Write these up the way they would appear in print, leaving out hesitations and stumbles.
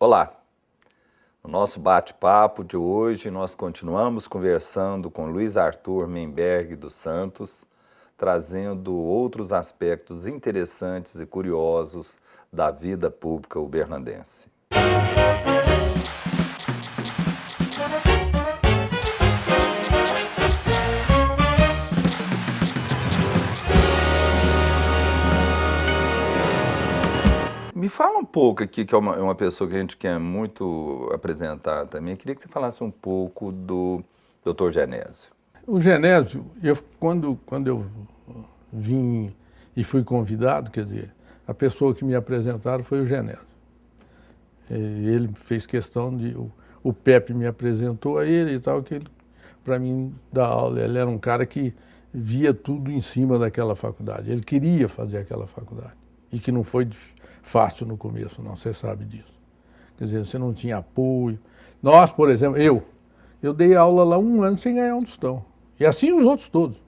Olá! No nosso bate-papo de hoje, nós continuamos conversando com Luiz Arthur Menberg dos Santos, trazendo outros aspectos interessantes e curiosos da vida pública ubernandense. Me fala um pouco aqui, que é uma pessoa que a gente quer muito apresentar também. Eu queria que você falasse um pouco do Dr. Genésio. O Genésio, quando eu vim e fui convidado, quer dizer, a pessoa que me apresentaram foi o Genésio. Ele fez questão de... O Pepe me apresentou a ele e tal, que ele, para mim, dar aula. Ele era um cara que via tudo em cima daquela faculdade. Ele queria fazer aquela faculdade. E que não foi fácil no começo, não, você sabe disso. Quer dizer, você não tinha apoio. Nós, por exemplo, eu dei aula lá 1 ano sem ganhar um tostão. E assim os outros todos.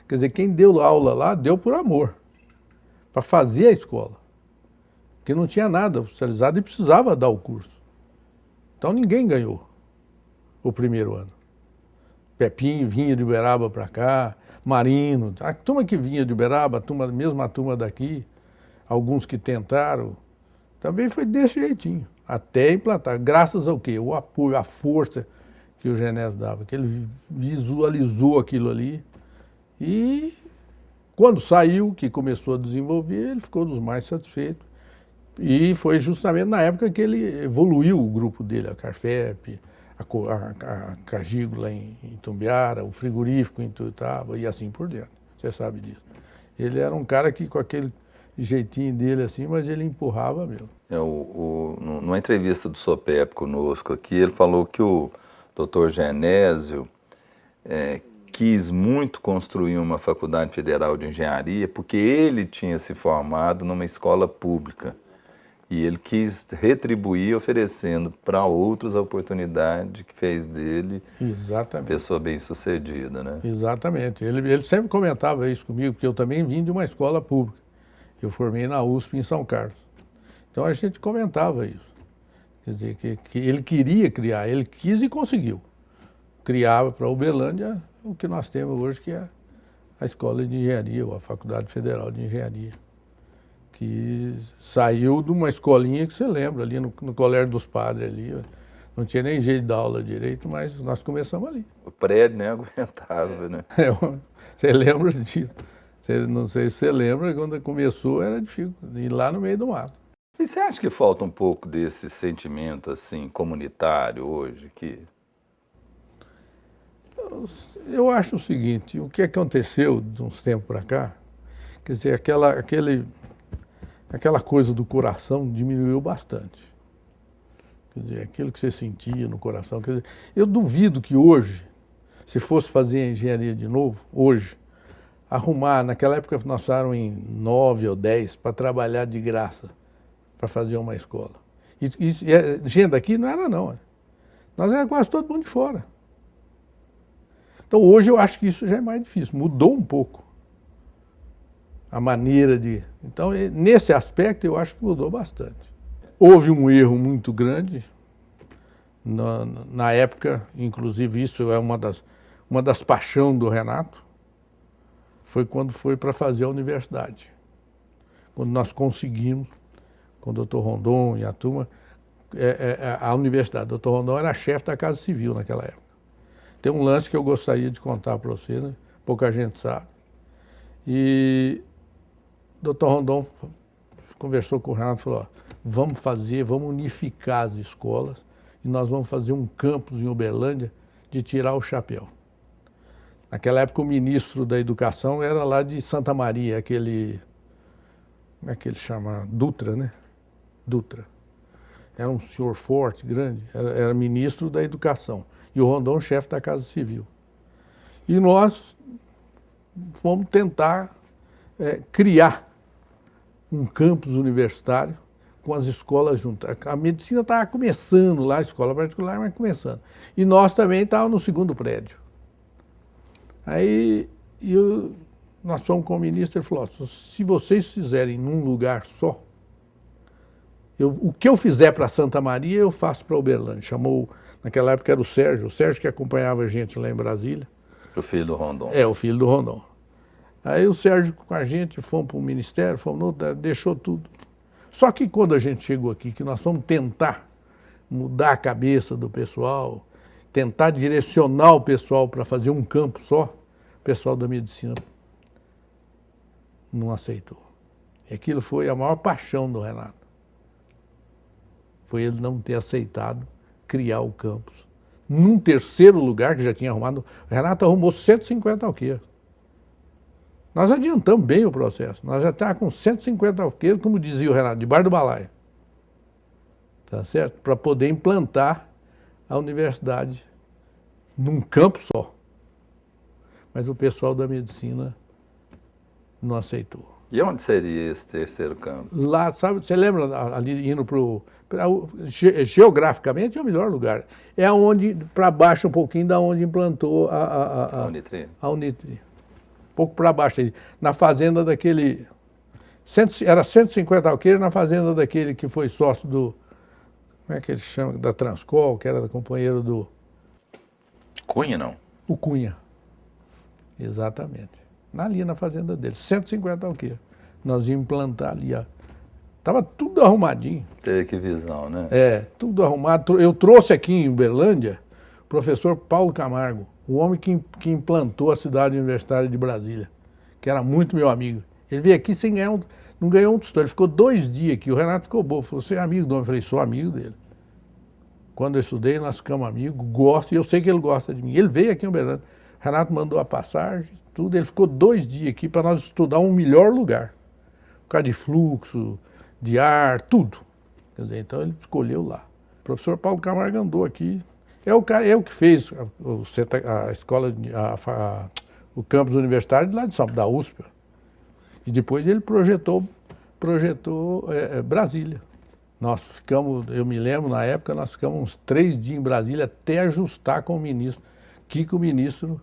Quer dizer, quem deu aula lá, deu por amor. Para fazer a escola. Porque não tinha nada oficializado e precisava dar o curso. Então ninguém ganhou o primeiro ano. Pepinho vinha de Uberaba para cá, Marino, a turma que vinha de Uberaba, mesmo a turma daqui, alguns que tentaram, também foi desse jeitinho, até implantar. Graças ao quê? O apoio, a força que o Genésio dava, que ele visualizou aquilo ali. E quando saiu, que começou a desenvolver, ele ficou dos mais satisfeitos. E foi justamente na época que ele evoluiu o grupo dele, a Carfep, a Cagigo lá em Itumbiara, o frigorífico em Tuiutaba e assim por diante. Você sabe disso. Ele era um cara que com aquele jeitinho dele assim, mas ele empurrava mesmo. Numa entrevista do Sopep conosco aqui, ele falou que o Dr. Genésio quis muito construir uma faculdade federal de engenharia porque ele tinha se formado numa escola pública e ele quis retribuir oferecendo para outros a oportunidade que fez dele pessoa bem-sucedida, né? Exatamente. Ele sempre comentava isso comigo, porque eu também vim de uma escola pública. Eu formei na USP em São Carlos. Então a gente comentava isso. Quer dizer, que ele queria criar, ele quis e conseguiu. Criava para Uberlândia o que nós temos hoje, que é a Escola de Engenharia, ou a Faculdade Federal de Engenharia, que saiu de uma escolinha que você lembra, ali no Colégio dos Padres, ali. Não tinha nem jeito de dar aula direito, mas nós começamos ali. O prédio nem aguentava, né? Você lembra disso? Não sei se você lembra, quando começou era difícil, ir lá no meio do mato. E você acha que falta um pouco desse sentimento assim comunitário hoje? Eu acho o seguinte, o que aconteceu de uns tempos para cá, quer dizer, aquela coisa do coração diminuiu bastante. Quer dizer, aquilo que você sentia no coração. Quer dizer, eu duvido que hoje, se fosse fazer engenharia de novo, hoje, arrumar, naquela época nós estávamos em 9 ou 10 para trabalhar de graça, para fazer uma escola. E gente daqui não era não. Nós era quase todo mundo de fora. Então hoje eu acho que isso já é mais difícil, mudou um pouco a maneira de... Então nesse aspecto eu acho que mudou bastante. Houve um erro muito grande, na época, inclusive isso é uma das paixões do Renato, foi quando foi para fazer a universidade. Quando nós conseguimos, com o Dr. Rondon e a turma, a universidade. O Dr. Rondon era chefe da Casa Civil naquela época. Tem um lance que eu gostaria de contar para você, né? Pouca gente sabe. E o Dr. Rondon conversou com o Renato e falou, ó, vamos unificar as escolas e nós vamos fazer um campus em Uberlândia de tirar o chapéu. Naquela época o ministro da Educação era lá de Santa Maria, aquele, como é que ele chama? Dutra, né? Dutra. Era um senhor forte, grande, era ministro da Educação. E o Rondon, chefe da Casa Civil. E nós fomos tentar criar um campus universitário com as escolas juntas. A medicina estava começando lá, a escola particular, mas começando. E nós também estávamos no segundo prédio. Aí nós fomos com o ministro, ele falou, se vocês fizerem num lugar só, O que eu fizer para Santa Maria, eu faço para Uberlândia. Chamou, naquela época era o Sérgio que acompanhava a gente lá em Brasília. O filho do Rondon. O filho do Rondon. Aí o Sérgio com a gente, fomos para o ministério, deixou tudo. Só que quando a gente chegou aqui, que nós fomos tentar mudar a cabeça do pessoal, tentar direcionar o pessoal para fazer um campo só, o pessoal da medicina não aceitou. E aquilo foi a maior paixão do Renato. Foi ele não ter aceitado criar o campus. Num terceiro lugar que já tinha arrumado, o Renato arrumou 150 alqueiros. Nós adiantamos bem o processo. Nós já estávamos com 150 alqueiros, como dizia o Renato, debaixo do balaio. Tá certo? Para poder implantar a universidade num campo só. Mas o pessoal da medicina não aceitou. E onde seria esse terceiro campo? Lá, sabe, você lembra ali indo geograficamente é o melhor lugar. É onde, para baixo um pouquinho da onde implantou a Unitri. A Unitri. Um pouco para baixo aí. Na fazenda daquele... Era 150 alqueiros na fazenda daquele que foi sócio do... Como é que ele chama? Da Transcol, que era companheiro do... Cunha, não? O Cunha. Exatamente. Ali na fazenda dele. 150 alqueiros. Nós íamos implantar ali, ó. Estava tudo arrumadinho. Teve que visão, né? Tudo arrumado. Eu trouxe aqui em Uberlândia o professor Paulo Camargo, o homem que implantou a cidade universitária de Brasília, que era muito meu amigo. Ele veio aqui sem ganhar não ganhou um tostão. Ele ficou 2 dias aqui. O Renato ficou bobo. Falou, você é amigo do homem? Eu falei, sou amigo dele. Quando eu estudei, nós ficamos amigos, gosto, e eu sei que ele gosta de mim. Ele veio aqui em Uberlândia. O Renato mandou a passagem, tudo. Ele ficou 2 dias aqui para nós estudar um melhor lugar. Por causa de fluxo, de ar, tudo. Quer dizer, então ele escolheu lá. O professor Paulo Camargo andou aqui. É o que fez a escola, o campus universitário lá de São Paulo, da USP. E depois ele projetou Brasília. Nós ficamos, eu me lembro, na época, nós ficamos uns 3 dias em Brasília até ajustar com o ministro, que o ministro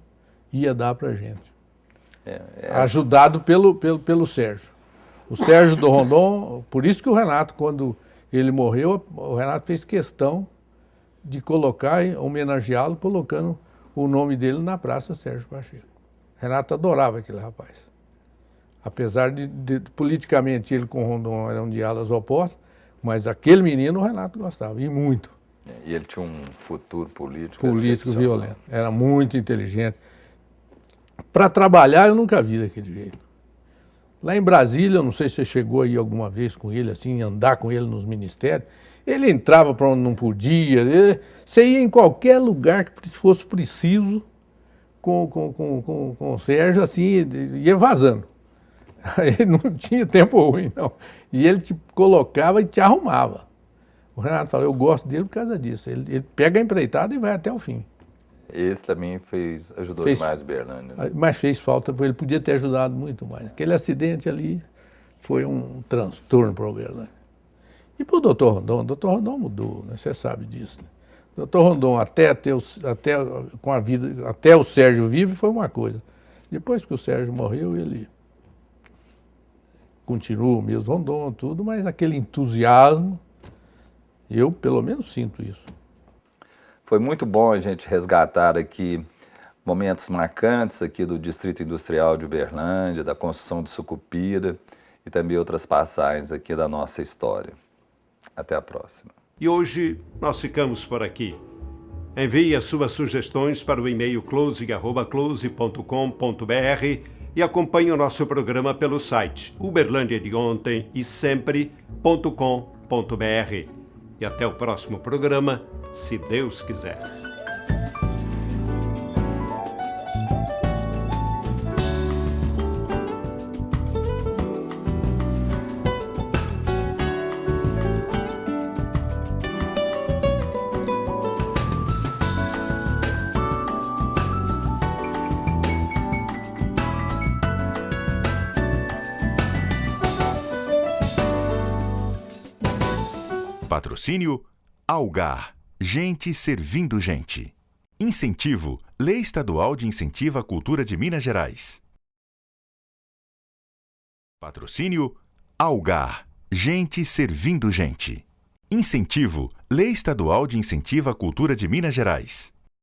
ia dar para a gente. Ajudado pelo Sérgio. O Sérgio do Rondon, por isso que o Renato, quando ele morreu, o Renato fez questão de homenageá-lo, colocando o nome dele na Praça Sérgio Pacheco. Renato adorava aquele rapaz. Apesar de politicamente ele com o Rondon eram de alas opostas, mas aquele menino o Renato gostava, e muito. E ele tinha um futuro político violento. Era muito inteligente. Para trabalhar eu nunca vi daquele jeito. Lá em Brasília, eu não sei se você chegou aí alguma vez com ele, assim, andar com ele nos ministérios, ele entrava para onde não podia, você ia em qualquer lugar que fosse preciso com o Sérgio, assim, ia vazando. Ele não tinha tempo ruim, não. E ele te colocava e te arrumava. O Renato falou, eu gosto dele por causa disso. Ele pega a empreitada e vai até o fim. Esse também ajudou demais o Uberlândia. Né? Mas fez falta, ele podia ter ajudado muito mais. Aquele acidente ali foi um transtorno para o Uberlândia. E para o doutor Rondon mudou, né? Você sabe disso. Né? O doutor Rondon, até o Sérgio vivo, foi uma coisa. Depois que o Sérgio morreu, ele continua o mesmo Rondon, tudo, mas aquele entusiasmo, eu pelo menos sinto isso. Foi muito bom a gente resgatar aqui momentos marcantes aqui do Distrito Industrial de Uberlândia, da construção de Sucupira e também outras passagens aqui da nossa história. Até a próxima. E hoje nós ficamos por aqui. Envie as suas sugestões para o e-mail close@close.com.br e acompanhe o nosso programa pelo site uberlandiadeontem.com.br. E até o próximo programa, se Deus quiser. Patrocínio Algar. Gente servindo gente. Incentivo. Lei Estadual de Incentivo à Cultura de Minas Gerais. Patrocínio Algar. Gente servindo gente. Incentivo, Lei Estadual de Incentivo à Cultura de Minas Gerais.